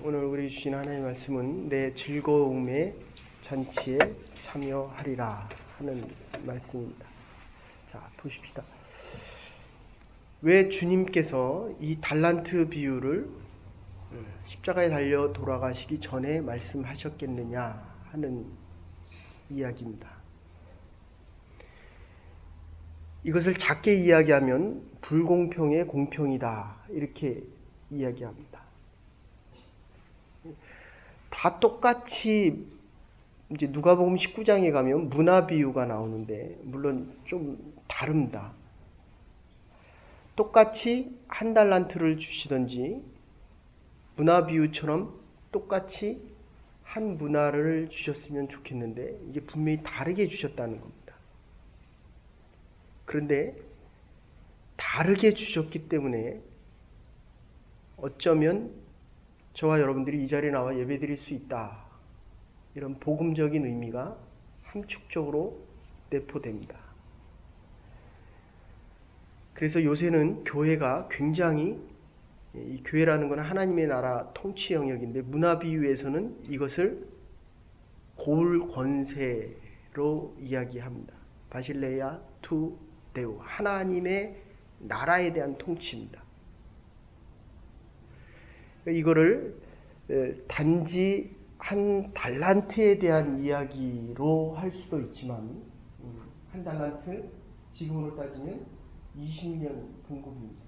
오늘 우리 주신 하나님의 말씀은 내 즐거움의 잔치에 참여하리라 하는 말씀입니다. 자, 보십시다. 왜 주님께서 이 달란트 비유를 십자가에 달려 돌아가시기 전에 말씀하셨겠느냐 하는 이야기입니다. 이것을 작게 이야기하면 불공평의 공평이다 이렇게 이야기합니다. 다 똑같이 이제 누가복음 19장에 가면 문화 비유가 나오는데 물론 좀 다릅니다. 똑같이 한 달란트를 주시든지 문화 비유처럼 똑같이 한 문화를 주셨으면 좋겠는데 이게 분명히 다르게 주셨다는 겁니다. 그런데 다르게 주셨기 때문에 어쩌면 저와 여러분들이 이 자리에 나와 예배드릴 수 있다. 이런 복음적인 의미가 함축적으로 내포됩니다. 그래서 요새는 교회가 굉장히 이 교회라는 것은 하나님의 나라 통치 영역인데 문화 비유에서는 이것을 고울 권세로 이야기합니다. 바실레야 투 데우 하나님의 나라에 대한 통치입니다. 이거를 단지 한 달란트에 대한 이야기로 할 수도 있지만 한 달란트 지금으로 따지면 20년 봉급입니다.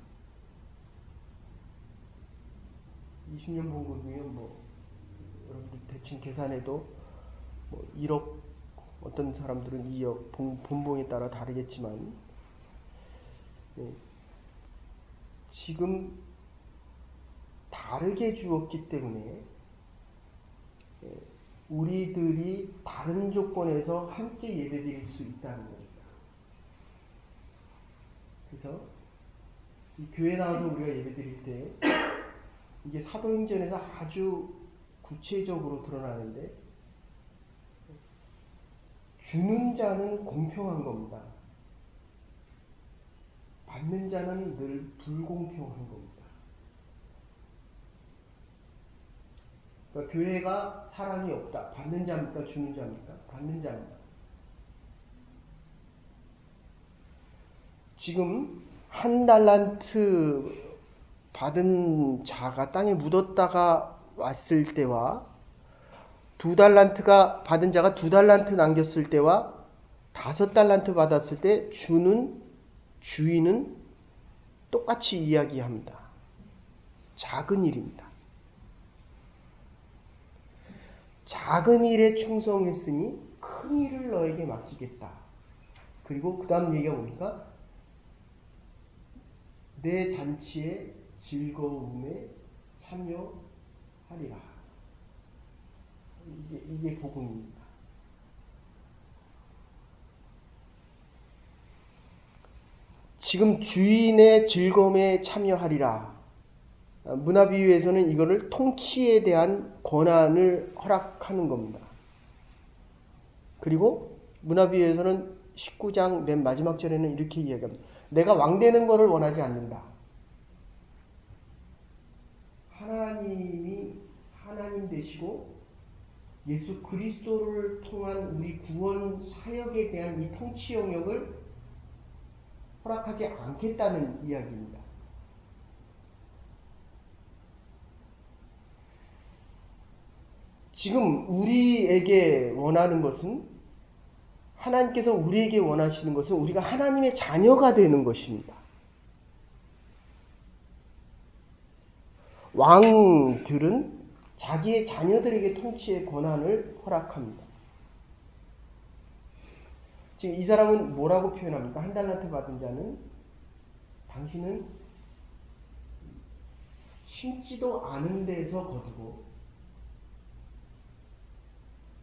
20년 봉급이면 여러분들 대충 계산해도 1억 어떤 사람들은 2억 본봉에 따라 다르겠지만 지금 다르게 주었기 때문에 우리들이 다른 조건에서 함께 예배드릴 수 있다는 겁니다. 그래서 이 교회 나와서 우리가 예배드릴 때 이게 사도행전에서 아주 구체적으로 드러나는데 주는 자는 공평한 겁니다. 받는 자는 늘 불공평한 겁니다. 그러니까 교회가 사랑이 없다. 받는 자입니까? 주는 자입니까? 받는 자입니다. 지금 한 달란트 받은 자가 땅에 묻었다가 왔을 때와 2달란트가 받은 자가 2달란트 남겼을 때와 5달란트 받았을 때 주인은 똑같이 이야기합니다. 작은 일입니다. 작은 일에 충성했으니 큰 일을 너에게 맡기겠다. 그리고 그 다음 얘기가 뭡니까? 내 잔치에 즐거움에 참여하리라. 이게 복음입니다. 지금 주인의 즐거움에 참여하리라. 문화 비유에서는 이거를 통치에 대한 권한을 허락하는 겁니다. 그리고 문화 비유에서는 19장 맨 마지막 절에는 이렇게 이야기합니다. 내가 왕 되는 것을 원하지 않는다. 하나님이 하나님 되시고 예수 그리스도를 통한 우리 구원 사역에 대한 이 통치 영역을 허락하지 않겠다는 이야기입니다. 지금 우리에게 원하는 것은 하나님께서 우리에게 원하시는 것은 우리가 하나님의 자녀가 되는 것입니다. 왕들은 자기의 자녀들에게 통치의 권한을 허락합니다. 지금 이 사람은 뭐라고 표현합니까? 한 달란트 받은 자는 당신은 심지도 않은 데서 거두고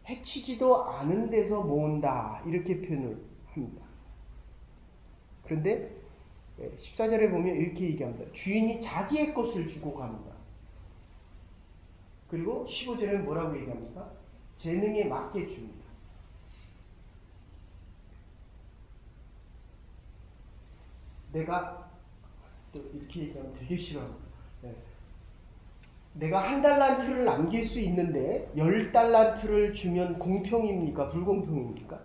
해치지도 않은 데서 모은다 이렇게 표현을 합니다. 그런데 14절에 보면 이렇게 얘기합니다. 주인이 자기의 것을 주고 갑니다. 그리고 15절에는 뭐라고 얘기합니까? 재능에 맞게 줍니다. 내가 또 이렇게 얘기하면 되게 싫어합니다. 내가 한 달란트를 남길 수 있는데 10달란트를 주면 공평입니까? 불공평입니까?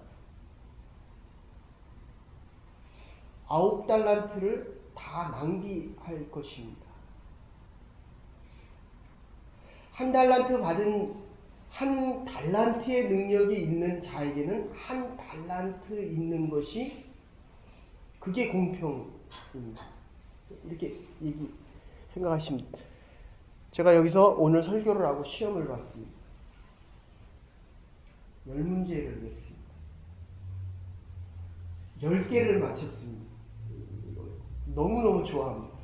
9달란트를 다 낭비할 것입니다. 한 달란트 받은 한 달란트의 능력이 있는 자에게는 한 달란트 있는 것이 그게 공평입니다. 이렇게 생각하시면 됩니다. 제가 여기서 오늘 설교를 하고 시험을 봤습니다. 10문제를 냈습니다. 10개를 맞췄습니다. 너무너무 좋아합니다.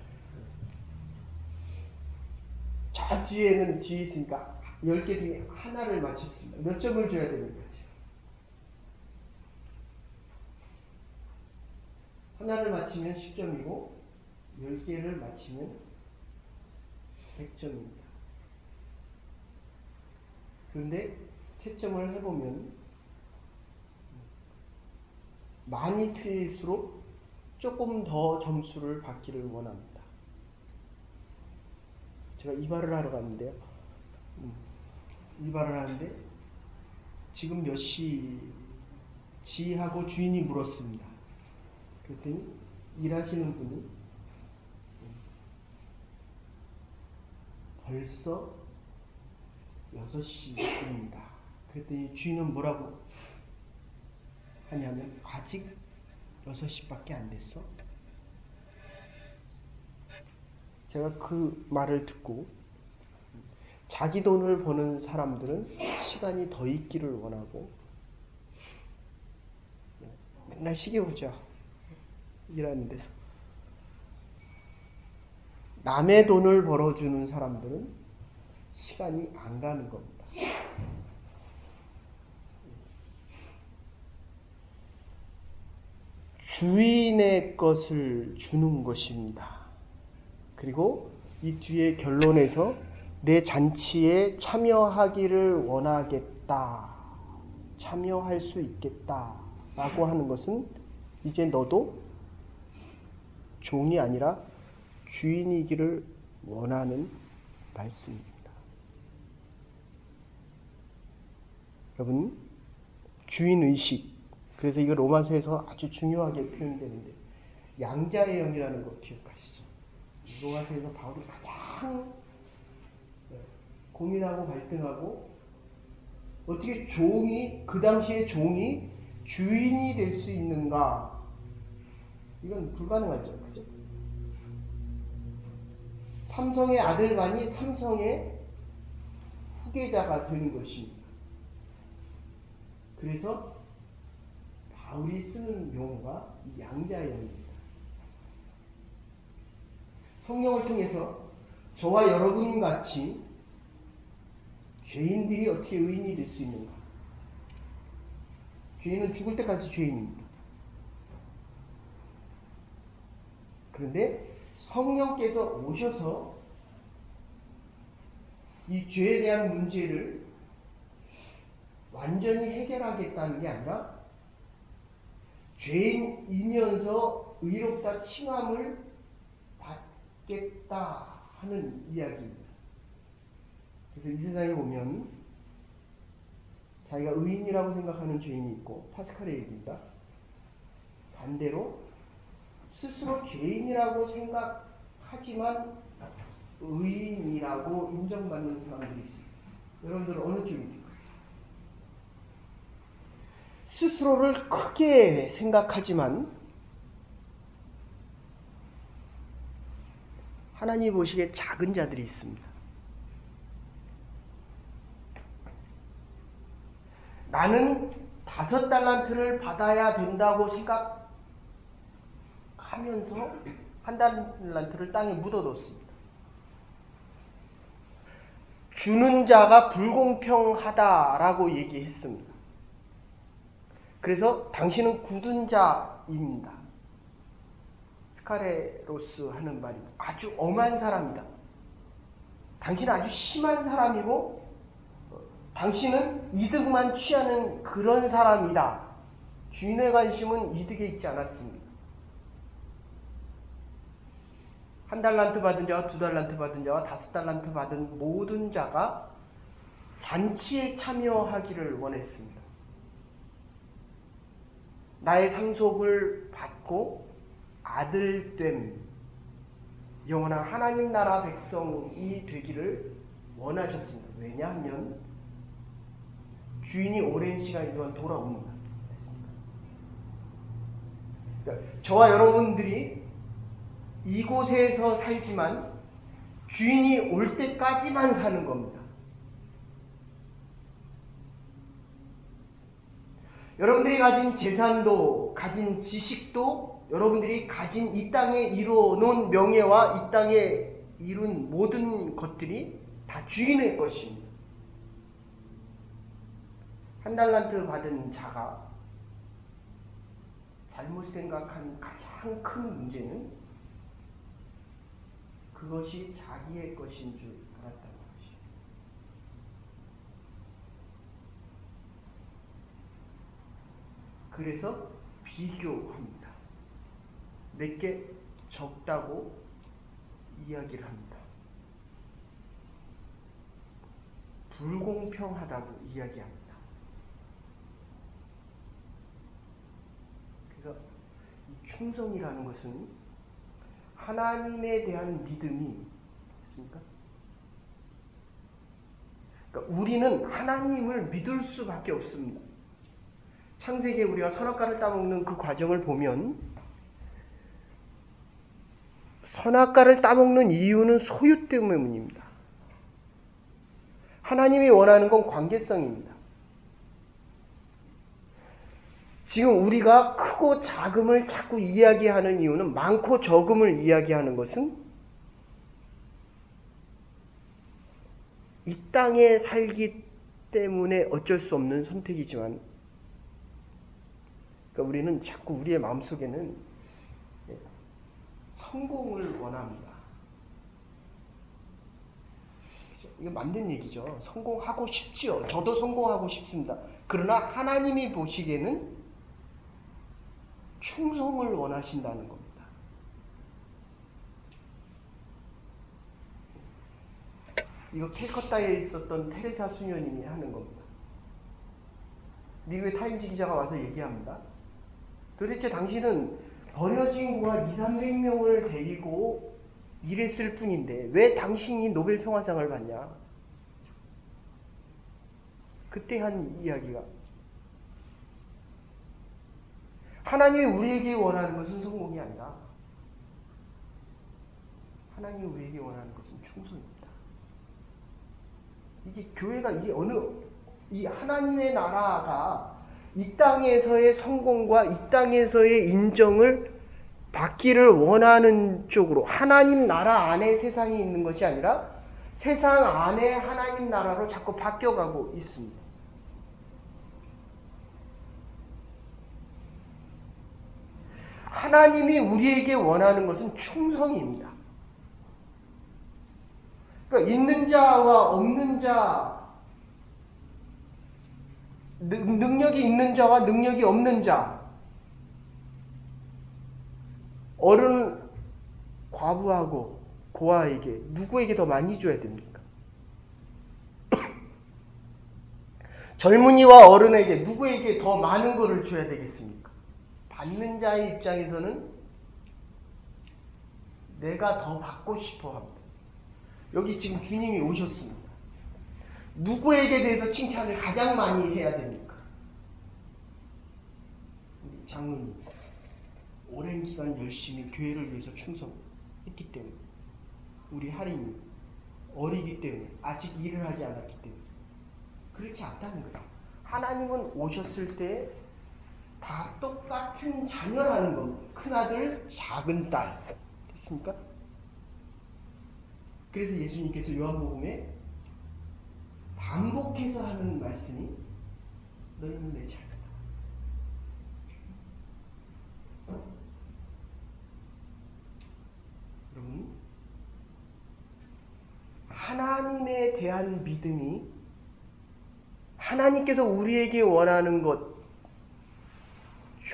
저 뒤에 있으니까 10개 중에 하나를 맞췄습니다. 몇 점을 줘야 되는 거죠? 하나를 맞히면 10점이고 10개를 맞히면 100점입니다. 그런데 채점을 해보면 많이 틀릴수록 조금 더 점수를 받기를 원합니다. 제가 이발을 하러 갔는데요. 이발을 하는데 지금 몇 시지 하고 주인이 물었습니다. 그랬더니 일하시는 분이 벌써 6시입니다. 그랬더니 주인은 뭐라고 하냐면 아직 6시밖에 안 됐어. 제가 그 말을 듣고 자기 돈을 버는 사람들은 시간이 더 있기를 원하고 맨날 시계 보죠. 일하는 데서. 남의 돈을 벌어주는 사람들은 시간이 안 가는 겁니다. 주인의 것을 주는 것입니다. 그리고 이 뒤에 결론에서 내 잔치에 참여하기를 원하겠다. 참여할 수 있겠다. 라고 하는 것은 이제 너도 종이 아니라 주인이기를 원하는 말씀입니다. 여러분, 주인의식. 그래서 이거 로마서에서 아주 중요하게 표현되는데 양자의 영이라는 거 기억하시죠? 로마서에서 바울이 가장 고민하고 갈등하고 어떻게 그 당시에 종이 주인이 될 수 있는가? 이건 불가능하죠. 그죠? 삼성의 아들만이 삼성의 후계자가 되는 것입니다. 그래서 바울이 쓰는 용어가 양자의 영입니다. 성령을 통해서 저와 여러분 같이 죄인들이 어떻게 의인이 될 수 있는가? 죄인은 죽을 때까지 죄인입니다. 그런데 성령께서 오셔서 이 죄에 대한 문제를 완전히 해결하겠다는 게 아니라 죄인이면서 의롭다 칭함을 받겠다 하는 이야기입니다. 그래서 이 세상에 보면 자기가 의인이라고 생각하는 죄인이 있고, 파스칼의 얘기입니다. 반대로 스스로 죄인이라고 생각하지만 의인이라고 인정받는 사람들이 있습니다. 여러분들은 어느 쪽입니까? 스스로를 크게 생각하지만 하나님 보시기에 작은 자들이 있습니다. 나는 5달란트를 받아야 된다고 생각하면서 1달란트를 땅에 묻어뒀습니다. 주는 자가 불공평하다라고 얘기했습니다. 그래서 당신은 굳은 자입니다. 스카레로스 하는 말입니다. 아주 엄한 사람이다. 당신은 아주 심한 사람이고 당신은 이득만 취하는 그런 사람이다. 주인의 관심은 이득에 있지 않았습니다. 한 달란트 받은 자와 두 달란트 받은 자와 다섯 달란트 받은 모든 자가 잔치에 참여하기를 원했습니다. 나의 상속을 받고 아들됨, 영원한 하나님 나라 백성이 되기를 원하셨습니다. 왜냐하면 주인이 오랜 시간 동안 돌아옵니다. 그러니까 저와 여러분들이 이곳에서 살지만 주인이 올 때까지만 사는 겁니다. 여러분들이 가진 재산도, 가진 지식도, 여러분들이 가진 이 땅에 이루어놓은 명예와 이 땅에 이룬 모든 것들이 다 주인의 것입니다. 한 달란트 받은 자가 잘못 생각한 가장 큰 문제는 그것이 자기의 것인 줄 알았다는 것이죠. 그래서 비교합니다. 내게 적다고 이야기를 합니다. 불공평하다고 이야기합니다. 그래서 이 충성이라는 것은 하나님에 대한 믿음이 있습니까? 그러니까 우리는 하나님을 믿을 수밖에 없습니다. 창세기에 우리가 선악과를 따먹는 그 과정을 보면 선악과를 따먹는 이유는 소유 때문입니다. 하나님이 원하는 건 관계성입니다. 지금 우리가 크고 작음을 자꾸 이야기하는 이유는, 많고 적음을 이야기하는 것은 이 땅에 살기 때문에 어쩔 수 없는 선택이지만, 그러니까 우리는 자꾸 우리의 마음속에는 성공을 원합니다. 이거 맞는 얘기죠. 성공하고 싶지요. 저도 성공하고 싶습니다. 그러나 하나님이 보시기에는 충성을 원하신다는 겁니다. 이거 캘커타에 있었던 테레사 수녀님이 하는 겁니다. 미국의 타임즈 기자가 와서 얘기합니다. 도대체 당신은 버려진 고아 200~300명을 데리고 일했을 뿐인데 왜 당신이 노벨 평화상을 받냐? 그때 한 이야기가, 하나님이 우리에게 원하는 것은 성공이 아니라 하나님이 우리에게 원하는 것은 충성입니다. 이게 교회가 이 하나님의 나라가 이 땅에서의 성공과 이 땅에서의 인정을 받기를 원하는 쪽으로, 하나님 나라 안에 세상이 있는 것이 아니라 세상 안에 하나님 나라로 자꾸 바뀌어가고 있습니다. 하나님이 우리에게 원하는 것은 충성입니다. 그러니까 있는 자와 없는 자, 능력이 있는 자와 능력이 없는 자, 어른 과부하고 고아에게 누구에게 더 많이 줘야 됩니까? 젊은이와 어른에게 누구에게 더 많은 것을 줘야 되겠습니까? 받는 자의 입장에서는 내가 더 받고 싶어 합니다. 여기 지금 주님이 오셨습니다. 누구에게 대해서 칭찬을 가장 많이 해야 됩니까? 우리 장로님, 오랜 기간 열심히 교회를 위해서 충성했기 때문에, 우리 할인이 어리기 때문에, 아직 일을 하지 않았기 때문에. 그렇지 않다는 거예요. 하나님은 오셨을 때 다 똑같은 자녀라는 겁니다. 큰아들, 작은딸. 됐습니까? 그래서 예수님께서 요한복음에 반복해서 하는 말씀이 너희는 내 자녀다. 여러분, 하나님에 대한 믿음이, 하나님께서 우리에게 원하는 것,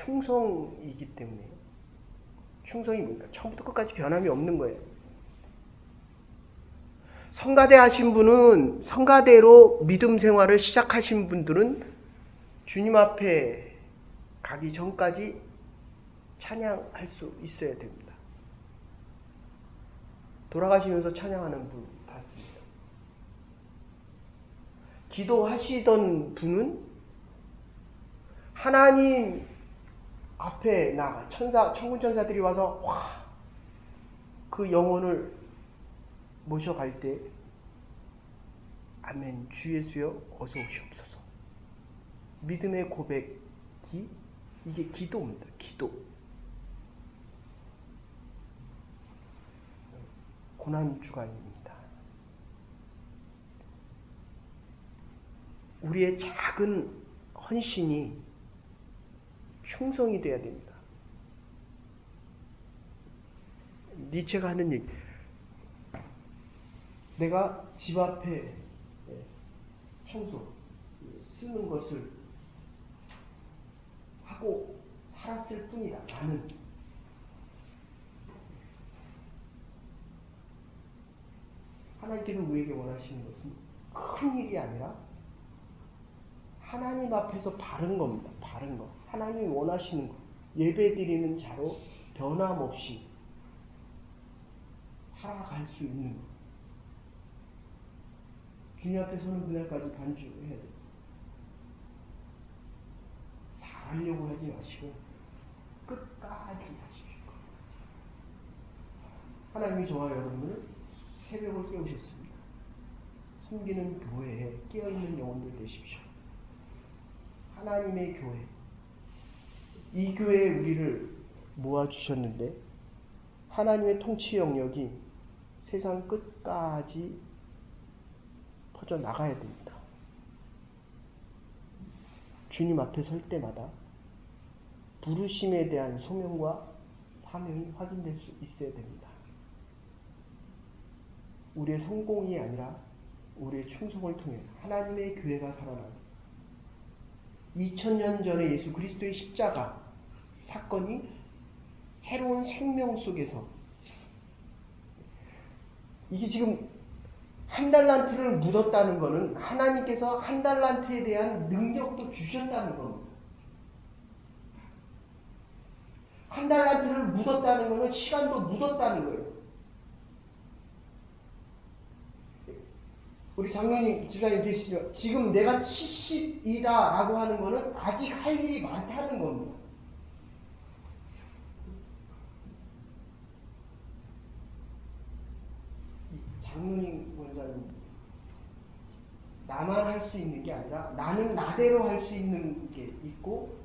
충성이기 때문에. 충성이 뭡니까? 처음부터 끝까지 변함이 없는 거예요. 성가대 하신 분은, 성가대로 믿음 생활을 시작하신 분들은 주님 앞에 가기 전까지 찬양할 수 있어야 됩니다. 돌아가시면서 찬양하는 분 봤습니다. 기도하시던 분은 하나님 앞에 나가 천군 천사들이 와서 그 영혼을 모셔갈 때 아멘 주 예수여 어서 오시옵소서. 믿음의 고백이 이게 기도입니다. 기도. 고난주간입니다. 우리의 작은 헌신이 충성이 되어야 됩니다. 니체가 하는 얘기. 내가 집 앞에 청소 쓰는 것을 하고 살았을 뿐이다. 나는 하나님께서 우리에게 원하시는 것은 큰 일이 아니라 하나님 앞에서 바른 겁니다. 바른 거. 하나님이 원하시는 것. 예배드리는 자로 변함없이 살아갈 수 있는 것. 주님 앞에서는 그날까지 반주해야 돼요. 잘하려고 하지 마시고 끝까지 하십시오. 하나님이 저와 여러분을 새벽을 깨우셨습니다. 섬기는 교회에 깨어있는 영혼들 되십시오. 하나님의 교회. 이 교회에 우리를 모아주셨는데 하나님의 통치 영역이 세상 끝까지 퍼져나가야 됩니다. 주님 앞에 설 때마다 부르심에 대한 소명과 사명이 확인될 수 있어야 됩니다. 우리의 성공이 아니라 우리의 충성을 통해 하나님의 교회가 살아나는 2000년 전에 예수 그리스도의 십자가 사건이 새로운 생명 속에서 이게 지금 한 달란트를 묻었다는 것은 하나님께서 한 달란트에 대한 능력도 주셨다는 겁니다. 한 달란트를 묻었다는 것은 시간도 묻었다는 거예요. 우리 장로님, 집사님 계시죠? 지금 내가 70이다 라고 하는 것은 아직 할 일이 많다는 겁니다. 장로님 원장님, 나만 할 수 있는 게 아니라 나는 나대로 할 수 있는 게 있고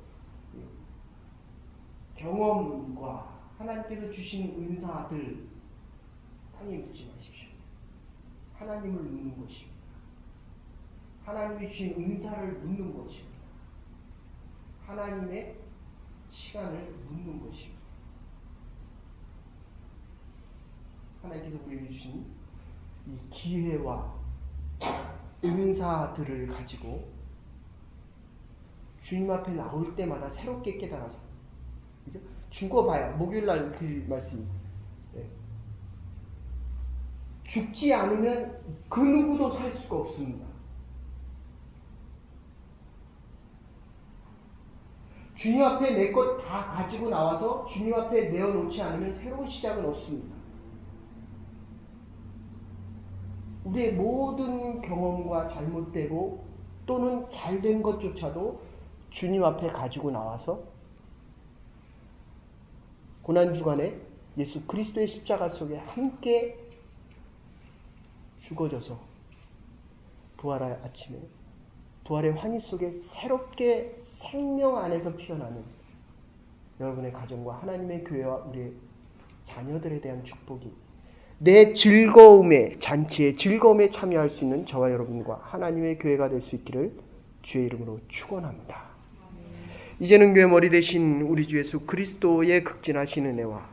경험과 하나님께서 주신 은사들 땅에 묻지 마십시오. 하나님을 묻는 것입니다. 하나님이 주신 은사를 묻는 것입니다. 하나님의 시간을 묻는 것입니다. 하나님께서 우리에게 주신 이 기회와 은사들을 가지고 주님 앞에 나올 때마다 새롭게 깨달아서, 그죠? 죽어봐야, 목요일날 그 말씀입니다. 네. 죽지 않으면 그 누구도 살 수가 없습니다. 주님 앞에 내 것 다 가지고 나와서 주님 앞에 내어놓지 않으면 새로운 시작은 없습니다. 우리의 모든 경험과 잘못되고 또는 잘된 것조차도 주님 앞에 가지고 나와서 고난주간에 예수 그리스도의 십자가 속에 함께 죽어져서 부활의 아침에 부활의 환희 속에 새롭게 생명 안에서 피어나는 여러분의 가정과 하나님의 교회와 우리의 자녀들에 대한 축복이 내 즐거움의 잔치에 즐거움에 참여할 수 있는 저와 여러분과 하나님의 교회가 될 수 있기를 주의 이름으로 축원합니다. 이제는 교회 머리 되신 우리 주 예수 그리스도의 극진하신 은혜와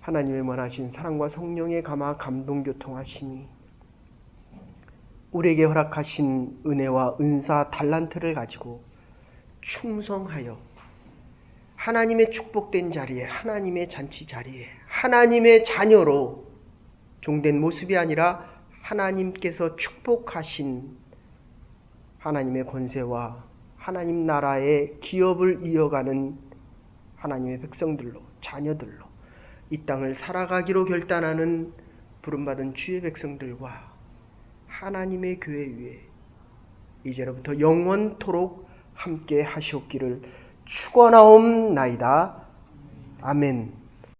하나님의 원하신 사랑과 성령의 감화 감동 교통하심이 우리에게 허락하신 은혜와 은사 달란트를 가지고 충성하여 하나님의 축복된 자리에, 하나님의 잔치 자리에, 하나님의 자녀로 종된 모습이 아니라 하나님께서 축복하신 하나님의 권세와 하나님 나라의 기업을 이어가는 하나님의 백성들로, 자녀들로 이 땅을 살아가기로 결단하는 부름받은 주의 백성들과 하나님의 교회 위에 이제로부터 영원토록 함께 하시옵기를 축원하옵나이다. 아멘.